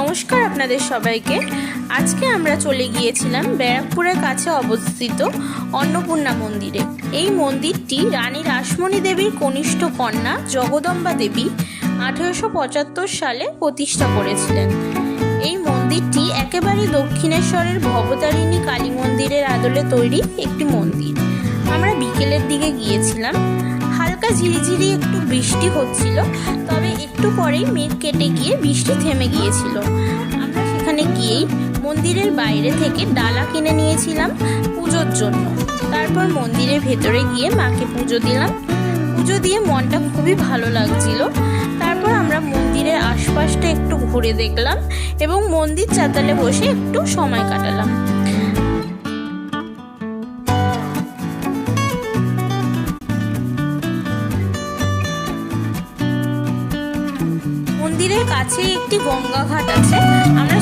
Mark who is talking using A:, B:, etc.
A: নমস্কার আপনাদের সবাইকে। আজকে আমরা চলে গিয়েছিলাম ব্যারাকপুরের কাছে অবস্থিত অন্নপূর্ণা মন্দিরে। এই মন্দিরটি রানী রাসমণি দেবীর কনিষ্ঠ কন্যা জগদম্বা দেবী 1875 সালে প্রতিষ্ঠা করেছিলেন। এই মন্দিরটি একেবারে দক্ষিণেশ্বরের ভবতারিণী কালী মন্দিরের আদলে তৈরি একটি মন্দির। আমরা বিকেলের দিকে গিয়েছিলাম। হালকা ঝিরিঝিরি একটু বৃষ্টি হচ্ছিল, তবে একটু পরেই মেঘ কেটে গিয়ে বৃষ্টি থেমে গিয়েছিল। আমরা সেখানে গিয়েই মন্দিরের বাইরে থেকে ডালা কিনে নিয়েছিলাম পুজোর জন্য। তারপর মন্দিরের ভেতরে গিয়ে মাকে পুজো দিলাম। পুজো দিয়ে মনটা খুবই ভালো লাগছিল। তারপর আমরা মন্দিরের আশপাশটা একটু ঘুরে দেখলাম এবং মন্দির চাতালে বসে একটু সময় কাটালাম। মন্দিরের কাছে একটি গঙ্গা ঘাট আছে, আমরা